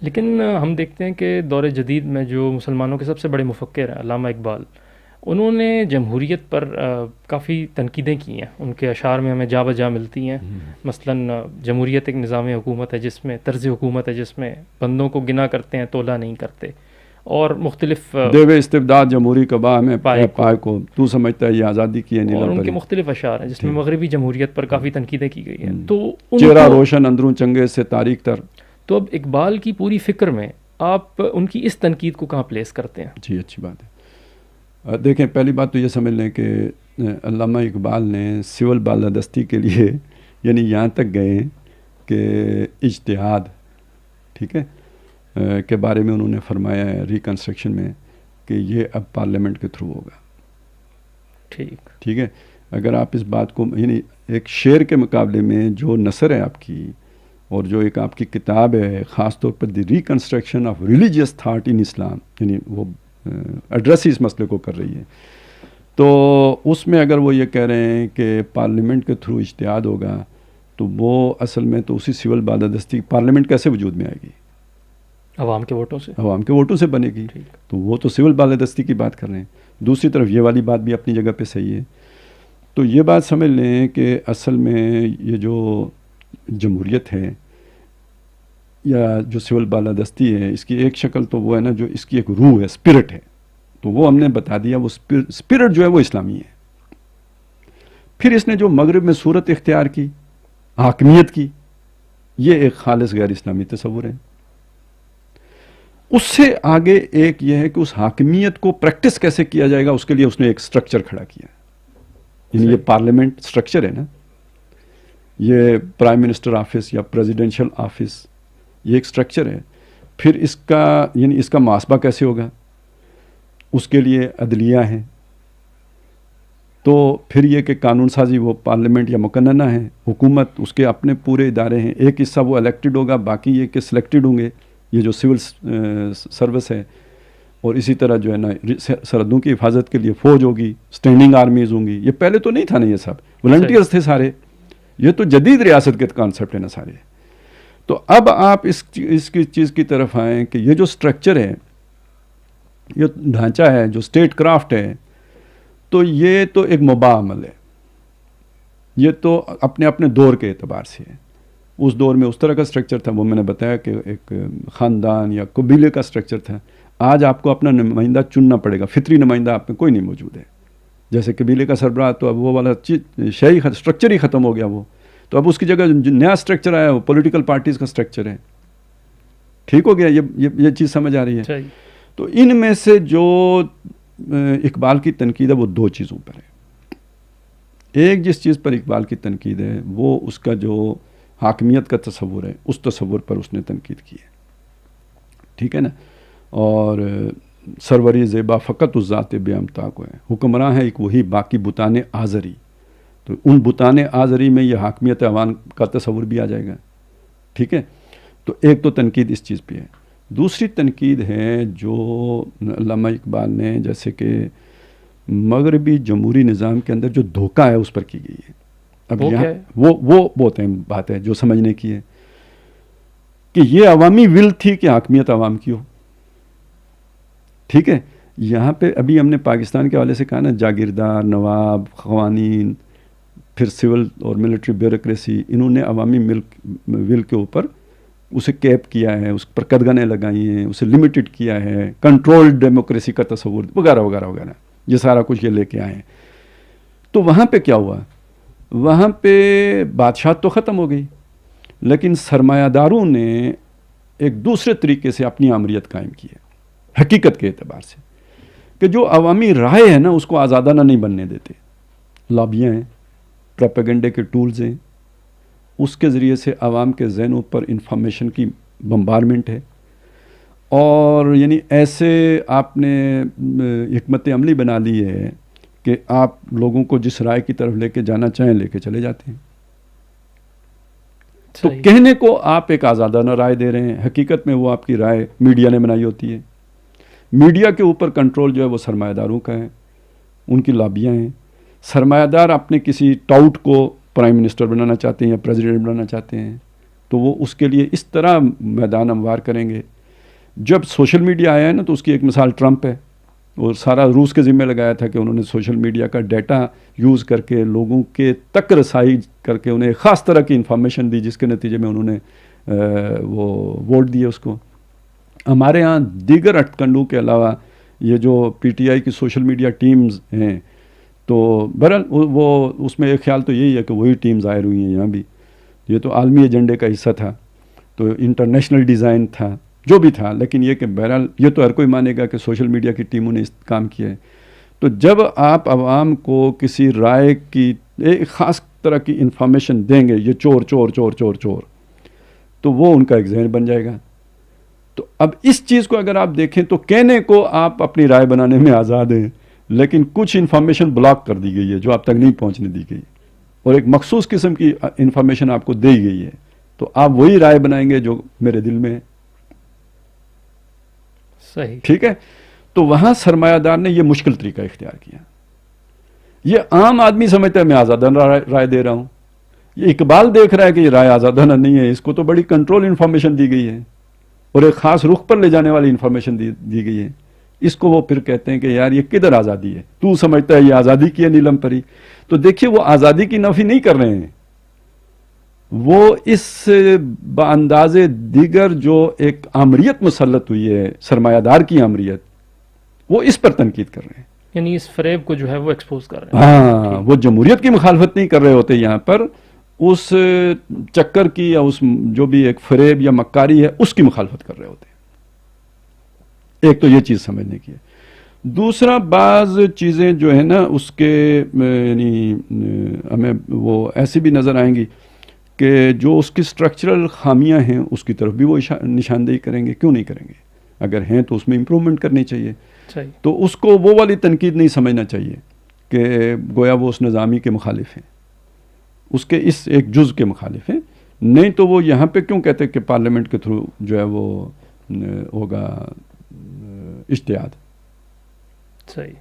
لیکن ہم دیکھتے ہیں کہ دور جدید میں جو مسلمانوں کے سب سے بڑے مفکر ہیں علامہ اقبال، انہوں نے جمہوریت پر کافی تنقیدیں کی ہیں. ان کے اشعار میں ہمیں جا بجا ملتی ہیں. مثلاً جمہوریت ایک نظام حکومت ہے جس میں طرز حکومت ہے جس میں بندوں کو گنا کرتے ہیں، تولا نہیں کرتے، اور مختلف دیو استبداد جمہوری کبا میں پائے کو تو سمجھتا ہے یہ آزادی کی ہے نیلا اور ان پری. کے مختلف اشعار ہیں جس میں مغربی جمہوریت پر کافی تنقیدیں کی گئی ہیں. تو چہرہ روشن اندروں چنگے سے تاریخ تر. تو اب اقبال کی پوری فکر میں آپ ان کی اس تنقید کو کہاں پلیس کرتے ہیں؟ جی اچھی بات ہے. دیکھیں پہلی بات تو یہ سمجھ لیں کہ علامہ اقبال نے سول بالادستی کے لیے یعنی یہاں تک گئے کہ اجتہاد، ٹھیک ہے، کے بارے میں انہوں نے فرمایا ہے ریکنسٹرکشن میں کہ یہ اب پارلیمنٹ کے تھرو ہوگا. ٹھیک ہے. اگر آپ اس بات کو یعنی ایک شعر کے مقابلے میں جو نثر ہے آپ کی اور جو ایک آپ کی کتاب ہے خاص طور پر the reconstruction of religious thought in Islam, یعنی وہ ایڈریس ہی اس مسئلے کو کر رہی ہے، تو اس میں اگر وہ یہ کہہ رہے ہیں کہ پارلیمنٹ کے تھرو اجتہاد ہوگا تو وہ اصل میں تو اسی سول بالادستی پارلیمنٹ کیسے وجود میں آئے گی؟ عوام کے ووٹوں سے. عوام کے ووٹوں سے بنے گی. تو وہ تو سول بالادستی کی بات کر رہے ہیں. دوسری طرف یہ والی بات بھی اپنی جگہ پہ صحیح ہے. تو یہ بات سمجھ لیں کہ اصل میں یہ جو جمہوریت ہے یا جو سول بالادستی ہے، اس کی ایک شکل تو وہ ہے نا جو اس کی ایک روح ہے، اسپرٹ ہے. تو وہ ہم نے بتا دیا، وہ اسپرٹ جو ہے وہ اسلامی ہے. پھر اس نے جو مغرب میں صورت اختیار کی حاکمیت کی، یہ ایک خالص غیر اسلامی تصور ہے. اس سے آگے ایک یہ ہے کہ اس حاکمیت کو پریکٹس کیسے کیا جائے گا، اس کے لیے اس نے ایک سٹرکچر کھڑا کیا. یعنی یہ پارلیمنٹ سٹرکچر ہے نا، یہ پرائم منسٹر آفس یا پریزیڈنشل آفس، یہ ایک سٹرکچر ہے. پھر اس کا یعنی اس کا محاسبہ کیسے ہوگا، اس کے لیے عدلیہ ہے. تو پھر یہ کہ قانون سازی وہ پارلیمنٹ یا مقننہ ہے، حکومت اس کے اپنے پورے ادارے ہیں. ایک حصہ وہ الیکٹڈ ہوگا، باقی یہ کہ سلیکٹڈ ہوں گے، یہ جو سول سروس ہے. اور اسی طرح جو ہے نا سرحدوں کی حفاظت کے لیے فوج ہوگی، سٹینڈنگ آرمیز ہوں گی. یہ پہلے تو نہیں تھا نا، یہ سب والنٹیئرز تھے سارے. یہ تو جدید ریاست کے کانسیپٹ ہے نا سارے. تو اب آپ اس کی چیز کی طرف آئیں کہ یہ جو سٹرکچر ہے، یہ ڈھانچہ ہے، جو اسٹیٹ کرافٹ ہے، تو یہ تو ایک مباح عمل ہے. یہ تو اپنے اپنے دور کے اعتبار سے ہے. اس دور میں اس طرح کا سٹرکچر تھا، وہ میں نے بتایا کہ ایک خاندان یا قبیلے کا سٹرکچر تھا. آج آپ کو اپنا نمائندہ چننا پڑے گا، فطری نمائندہ آپ میں کوئی نہیں موجود ہے. جیسے قبیلے کا سربراہ، تو اب وہ والا شہری سٹرکچر ہی ختم ہو گیا وہ. تو اب اس کی جگہ جو نیا سٹرکچر آیا وہ پولیٹیکل پارٹیز کا سٹرکچر ہے. ٹھیک ہو گیا؟ یہ چیز سمجھ آ رہی ہے؟ تو ان میں سے جو اقبال کی تنقید ہے وہ دو چیزوں پر ہے. ایک جس چیز پر اقبال کی تنقید ہے وہ اس کا جو حاکمیت کا تصور ہے، اس تصور پر اس نے تنقید کی ہے. ٹھیک ہے نا؟ اور سروری زیبا فقط اس ذات بے امتا کو ہے، حکمراں ہے ایک وہی باقی بتانے آزری. تو ان بتانے آزری میں یہ حاکمیت عوام کا تصور بھی آ جائے گا. ٹھیک ہے؟ تو ایک تو تنقید اس چیز پہ ہے. دوسری تنقید ہے جو علامہ اقبال نے جیسے کہ مغربی جمہوری نظام کے اندر جو دھوکہ ہے اس پر کی گئی ہے. اب وہ بہت اہم بات ہے جو سمجھنے کی ہے کہ یہ عوامی ول تھی کہ حاکمیت عوام کی ہو. ٹھیک ہے؟ یہاں پہ ابھی ہم نے پاکستان کے حوالے سے کہا نا، جاگیردار، نواب، قوانین، پھر سول اور ملٹری بیوروکریسی، انہوں نے عوامی ول کے اوپر اسے کیپ کیا ہے، اس پر قدغنیں لگائی ہیں، اسے لمیٹڈ کیا ہے، کنٹرول ڈیموکریسی کا تصور وغیرہ وغیرہ وغیرہ، یہ سارا کچھ یہ لے کے آئے ہیں. تو وہاں پہ کیا ہوا؟ وہاں پہ بادشاہت تو ختم ہو گئی، لیکن سرمایہ داروں نے ایک دوسرے طریقے سے اپنی آمریت قائم کی ہے حقیقت کے اعتبار سے، کہ جو عوامی رائے ہے نا اس کو آزادانہ نہیں بننے دیتے. لابیاں ہیں، پروپیگنڈے کے ٹولز ہیں، اس کے ذریعے سے عوام کے ذہنوں پر انفارمیشن کی بمبارمنٹ ہے. اور یعنی ایسے آپ نے حکمت عملی بنا لی ہے کہ آپ لوگوں کو جس رائے کی طرف لے کے جانا چاہیں لے کے چلے جاتے ہیں. تو کہنے کو آپ ایک آزادانہ رائے دے رہے ہیں، حقیقت میں وہ آپ کی رائے میڈیا نے بنائی ہوتی ہے. میڈیا کے اوپر کنٹرول جو ہے وہ سرمایہ داروں کا ہے، ان کی لابیاں ہیں. سرمایہ دار اپنے کسی ٹاؤٹ کو پرائم منسٹر بنانا چاہتے ہیں یا پریزیڈنٹ بنانا چاہتے ہیں، تو وہ اس کے لیے اس طرح میدان ہموار کریں گے. جب سوشل میڈیا آیا ہے نا تو اس کی ایک مثال ٹرمپ ہے. اور سارا روس کے ذمہ لگایا تھا کہ انہوں نے سوشل میڈیا کا ڈیٹا یوز کر کے لوگوں کے تک رسائی کر کے انہیں خاص طرح کی انفارمیشن دی، جس کے نتیجے میں انہوں نے وہ ووٹ دیے اس کو. ہمارے ہاں دیگر ہتھ کنڈوں کے علاوہ یہ جو پی ٹی آئی کی سوشل میڈیا ٹیمز ہیں، تو بہرحال وہ اس میں ایک خیال تو یہی ہے کہ وہی ٹیم ظاہر ہوئی ہیں یہاں بھی. یہ تو عالمی ایجنڈے کا حصہ تھا، تو انٹرنیشنل ڈیزائن تھا، جو بھی تھا. لیکن یہ کہ بہرحال یہ تو ہر کوئی مانے گا کہ سوشل میڈیا کی ٹیموں نے اس کام کیا ہے. تو جب آپ عوام کو کسی رائے کی ایک خاص طرح کی انفارمیشن دیں گے، یہ چور چور چور چور چور، تو وہ ان کا ایک ذہن بن جائے گا. تو اب اس چیز کو اگر آپ دیکھیں تو کہنے کو آپ اپنی رائے بنانے میں آزاد ہیں، لیکن کچھ انفارمیشن بلاک کر دی گئی ہے جو آپ تک نہیں پہنچنے دی گئی، اور ایک مخصوص قسم کی انفارمیشن آپ کو دی گئی ہے. تو آپ وہی رائے بنائیں گے جو میرے دل میں ہے. صحیح. ٹھیک ہے؟ تو وہاں سرمایہ دار نے یہ مشکل طریقہ اختیار کیا. یہ عام آدمی سمجھتا ہے میں آزادانہ رائے دے رہا ہوں، یہ اقبال دیکھ رہا ہے کہ یہ رائے آزادانہ نہیں ہے، اس کو تو بڑی کنٹرول انفارمیشن دی گئی ہے اور ایک خاص رخ پر لے جانے والی انفارمیشن دی گئی ہے. اس کو وہ پھر کہتے ہیں کہ یار یہ کدھر آزادی ہے، تو سمجھتا ہے یہ آزادی کی ہے نیلم پری. تو دیکھیے وہ آزادی کی نفی نہیں کر رہے ہیں، وہ اس بانداز دیگر جو ایک آمریت مسلط ہوئی ہے، سرمایہ دار کی آمریت، وہ اس پر تنقید کر رہے ہیں. یعنی اس فریب کو جو ہے وہ ایکسپوز کر رہے ہیں. ہاں، وہ جمہوریت کی مخالفت نہیں کر رہے ہوتے یہاں پر، اس چکر کی یا اس جو بھی ایک فریب یا مکاری ہے اس کی مخالفت کر رہے ہوتے ہیں. ایک تو یہ چیز سمجھنے کی ہے. دوسرا، بعض چیزیں جو ہے نا اس کے یعنی ہمیں وہ ایسی بھی نظر آئیں گی کہ جو اس کی سٹرکچرل خامیاں ہیں اس کی طرف بھی وہ نشاندہی کریں گے. کیوں نہیں کریں گے؟ اگر ہیں تو اس میں امپرومنٹ کرنی چاہیے. تو اس کو وہ والی تنقید نہیں سمجھنا چاہیے کہ گویا وہ اس نظامی کے مخالف ہیں، اس کے اس ایک جز کے مخالف ہیں. نہیں تو وہ یہاں پہ کیوں کہتے کہ پارلیمنٹ کے تھرو جو ہے وہ ہوگا اجتہاد. صحیح.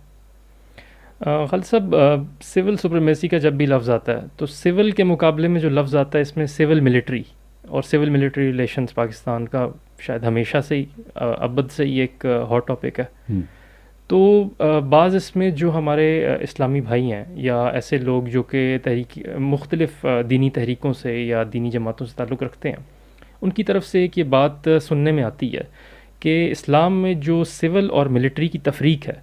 خالد صاحب، سول سپریمیسی کا جب بھی لفظ آتا ہے تو سول کے مقابلے میں جو لفظ آتا ہے اس میں سول ملٹری اور سول ملٹری ریلیشنز پاکستان کا شاید ہمیشہ سے ہی ابد سے ہی ایک ہاٹ ٹاپک ہے. تو بعض اس میں جو ہمارے اسلامی بھائی ہیں یا ایسے لوگ جو کہ مختلف دینی تحریکوں سے یا دینی جماعتوں سے تعلق رکھتے ہیں، ان کی طرف سے ایک یہ بات سننے میں آتی ہے کہ اسلام میں جو سول اور ملٹری کی تفریق ہے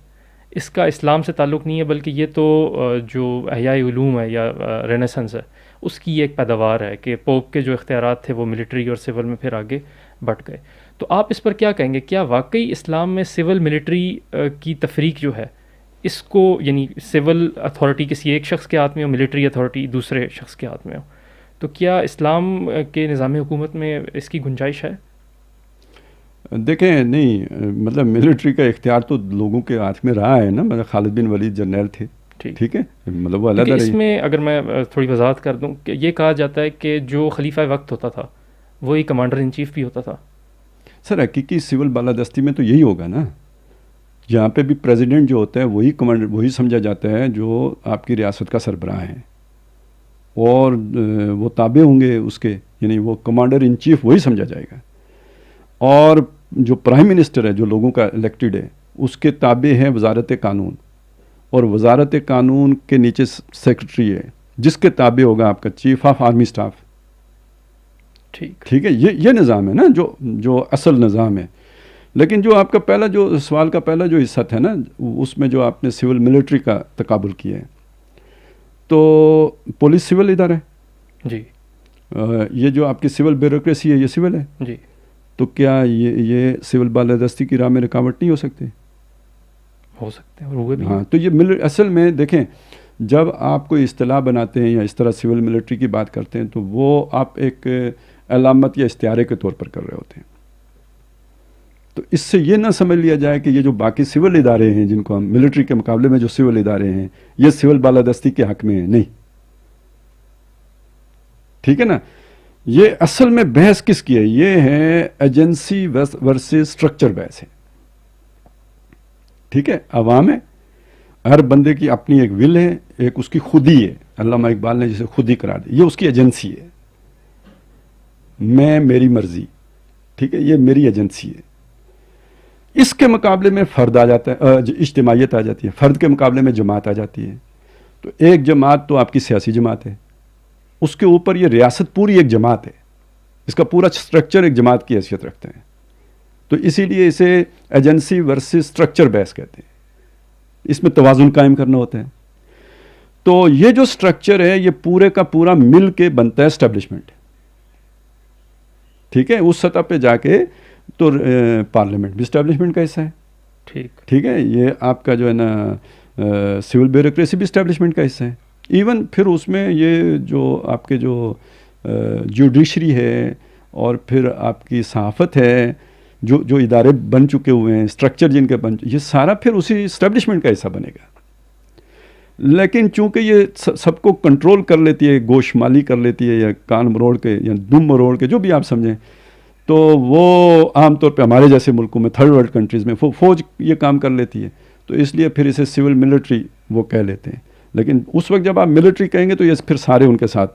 اس کا اسلام سے تعلق نہیں ہے، بلکہ یہ تو جو احیاء علوم ہے یا رینیسنس ہے اس کی ایک پیداوار ہے کہ پوپ کے جو اختیارات تھے وہ ملٹری اور سول میں پھر آگے بٹ گئے. تو آپ اس پر کیا کہیں گے؟ کیا واقعی اسلام میں سول ملٹری کی تفریق جو ہے اس کو، یعنی سول اتھارٹی کسی ایک شخص کے ہاتھ میں ہو، ملٹری اتھارٹی دوسرے شخص کے ہاتھ میں ہو، تو کیا اسلام کے نظام حکومت میں اس کی گنجائش ہے؟ دیکھیں، نہیں، مطلب ملٹری کا اختیار تو لوگوں کے ہاتھ میں رہا ہے نا. مطلب خالد بن ولید جرنیل تھے، ٹھیک ہے، مطلب وہ علیحدہ. اس میں اگر میں تھوڑی وضاحت کر دوں کہ یہ کہا جاتا ہے کہ جو خلیفہ وقت ہوتا تھا وہی کمانڈر ان چیف بھی ہوتا تھا. سر حقیقی سول بالادستی میں تو یہی ہوگا نا. یہاں پہ بھی پریزیڈنٹ جو ہوتا ہے وہی کمانڈر، وہی سمجھا جاتا ہے جو آپ کی ریاست کا سربراہ ہے، اور وہ تابع ہوں گے اس کے، یعنی وہ کمانڈر ان چیف وہی سمجھا جائے گا. اور جو پرائم منسٹر ہے جو لوگوں کا الیکٹڈ ہے اس کے تابع ہے وزارت قانون، اور وزارت قانون کے نیچے سیکرٹری ہے جس کے تابع ہوگا آپ کا چیف آف آرمی اسٹاف. ٹھیک ہے، یہ نظام ہے نا جو اصل نظام ہے. لیکن جو آپ کا پہلا جو سوال کا پہلا جو حصہ تھا نا، اس میں جو آپ نے سول ملٹری کا تقابل کیا ہے، تو پولیس سول ادارہ ہے جی. یہ جو آپ کی سول بیوروکریسی ہے یہ سول ہے جی. تو کیا یہ سول بالادستی کی راہ میں رکاوٹ نہیں ہو سکتے؟ ہو سکتے ہیں، اور ہوئے بھی. ہاں، تو یہ اصل میں دیکھیں، جب آپ کوئی اصطلاح بناتے ہیں یا اس طرح سول ملٹری کی بات کرتے ہیں تو وہ آپ ایک علامت یا استعارے کے طور پر کر رہے ہوتے ہیں. تو اس سے یہ نہ سمجھ لیا جائے کہ یہ جو باقی سول ادارے ہیں جن کو ہم ملٹری کے مقابلے میں جو سول ادارے ہیں یہ سول بالادستی کے حق میں ہیں. نہیں، ٹھیک ہے نا. یہ اصل میں بحث کس کی ہے؟ یہ ہے ایجنسی ورسز اسٹرکچر بحث ہے. ٹھیک ہے، عوام ہے، ہر بندے کی اپنی ایک ول ہے، ایک اس کی خودی ہے. علامہ اقبال نے جسے خودی قرار دیا، یہ اس کی ایجنسی ہے. میری مرضی، ٹھیک ہے، یہ میری ایجنسی ہے. اس کے مقابلے میں فرد آ جاتا ہے، اجتماعیت آ جاتی ہے. فرد کے مقابلے میں جماعت آ جاتی ہے. تو ایک جماعت تو آپ کی سیاسی جماعت ہے، اس کے اوپر یہ ریاست پوری ایک جماعت ہے، اس کا پورا سٹرکچر ایک جماعت کی حیثیت رکھتے ہیں. تو اسی لیے اسے ایجنسی ورسز سٹرکچر بحث کہتے ہیں. اس میں توازن قائم کرنا ہوتا ہے. تو یہ جو سٹرکچر ہے یہ پورے کا پورا مل کے بنتا ہے اسٹیبلشمنٹ. ٹھیک ہے، اس سطح پہ جا کے تو پارلیمنٹ بھی اسٹیبلشمنٹ کا حصہ ہے. ٹھیک ہے، یہ آپ کا جو ہے نا سول بیوروکریسی بھی اسٹیبلشمنٹ کا حصہ ہے. ایون پھر اس میں یہ جو آپ کے جو جوڈیشری ہے اور پھر آپ کی صحافت ہے، جو ادارے بن چکے ہوئے ہیں، اسٹرکچر جن کے یہ سارا پھر اسی اسٹیبلشمنٹ کا حصہ بنے گا. لیکن چونکہ یہ سب کو کنٹرول کر لیتی ہے، گوش مالی کر لیتی ہے، یا کان مروڑ کے یا دم مروڑ کے، جو بھی آپ سمجھیں، تو وہ عام طور پہ ہمارے جیسے ملکوں میں، تھرڈ ورلڈ کنٹریز میں فوج یہ کام کر لیتی ہے. تو اس لیے پھر اسے سول ملٹری وہ کہہ لیتے ہیں. لیکن اس وقت جب آپ ملٹری کہیں گے تو یہ پھر سارے ان کے ساتھ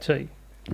صحیح.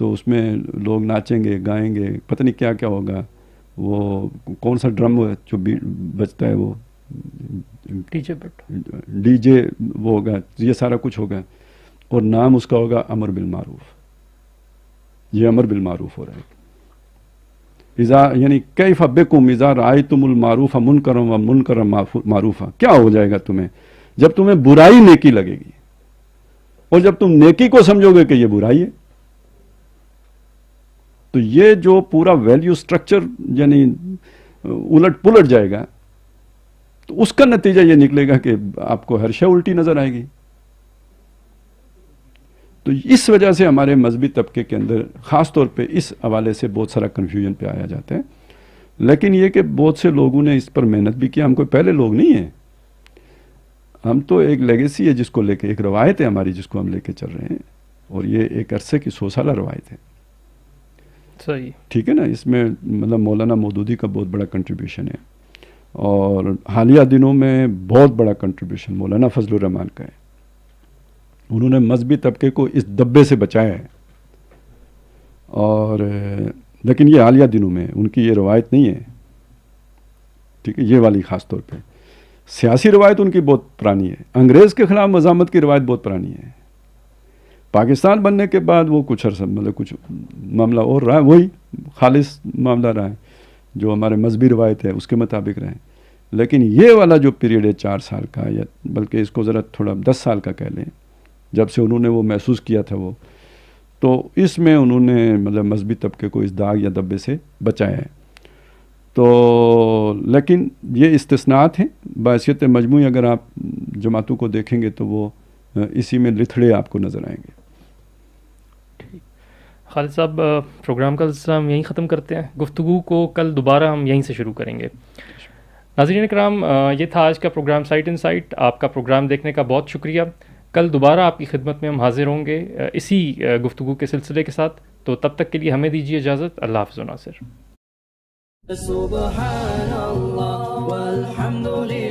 تو اس میں لوگ ناچیں گے گائیں گے پتہ نہیں کیا کیا ہوگا وہ کون سا ڈرم جو بجتا ہے وہ ڈی جے وہ ہوگا یہ سارا کچھ ہوگا اور نام اس کا ہوگا امر بالمعروف یہ امر بالمعروف ہو رہا ہے اذا یعنی کیف بکم اذا رأیتم المعروف منکرا و منکرا معروفا کیا ہو جائے گا تمہیں جب تمہیں برائی نیکی لگے گی اور جب تم نیکی کو سمجھو گے کہ یہ برائی ہے تو یہ جو پورا ویلیو سٹرکچر یعنی الٹ پلٹ جائے گا تو اس کا نتیجہ یہ نکلے گا کہ آپ کو ہر شے الٹی نظر آئے گی. تو اس وجہ سے ہمارے مذہبی طبقے کے اندر خاص طور پہ اس حوالے سے بہت سارا کنفیوژن پہ آیا جاتا ہے. لیکن یہ کہ بہت سے لوگوں نے اس پر محنت بھی کی. ہم کوئی پہلے لوگ نہیں ہیں, ہم تو ایک لیگیسی ہے جس کو لے کے, ایک روایت ہے ہماری جس کو ہم لے کے چل رہے ہیں, اور یہ ایک عرصے کی 100 سالہ روایت ہے. صحیح, ٹھیک ہے نا. اس میں مطلب مولانا مودودی کا بہت بڑا کنٹریبیوشن ہے, اور حالیہ دنوں میں بہت بڑا کنٹریبیوشن مولانا فضل الرحمان کا ہے. انہوں نے مذہبی طبقے کو اس دبے سے بچایا ہے. اور لیکن یہ حالیہ دنوں میں ان کی یہ روایت نہیں ہے, ٹھیک ہے, یہ والی خاص طور پہ. سیاسی روایت ان کی بہت پرانی ہے, انگریز کے خلاف مزاحمت کی روایت بہت پرانی ہے. پاکستان بننے کے بعد وہ کچھ عرصہ مطلب کچھ معاملہ اور رہا ہے, وہی خالص معاملہ رہا ہے جو ہمارے مذہبی روایت ہے اس کے مطابق رہے. لیکن یہ والا جو پیریڈ ہے 4 سال کا, یا بلکہ اس کو ذرا تھوڑا 10 سال کا کہہ لیں, جب سے انہوں نے وہ محسوس کیا تھا وہ, تو اس میں انہوں نے مطلب مذہبی طبقے کو اس داغ یا دبے سے بچایا ہے. تو لیکن یہ استثناءات ہیں. بحیثیت مجموعی اگر آپ جماعتوں کو دیکھیں گے تو وہ اسی میں لتھڑے آپ کو نظر آئیں گے. خالد صاحب, پروگرام کا سلسلہ ہم یہیں ختم کرتے ہیں. گفتگو کو کل دوبارہ ہم یہیں سے شروع کریں گے. ناظرین کرام, یہ تھا آج کا پروگرام سائٹ ان سائٹ. آپ کا پروگرام دیکھنے کا بہت شکریہ. کل دوبارہ آپ کی خدمت میں ہم حاضر ہوں گے اسی گفتگو کے سلسلے کے ساتھ. تو تب تک کے لیے ہمیں دیجیے اجازت. اللہ حافظ و ناصر. سبحان اللہ والحمد للہ.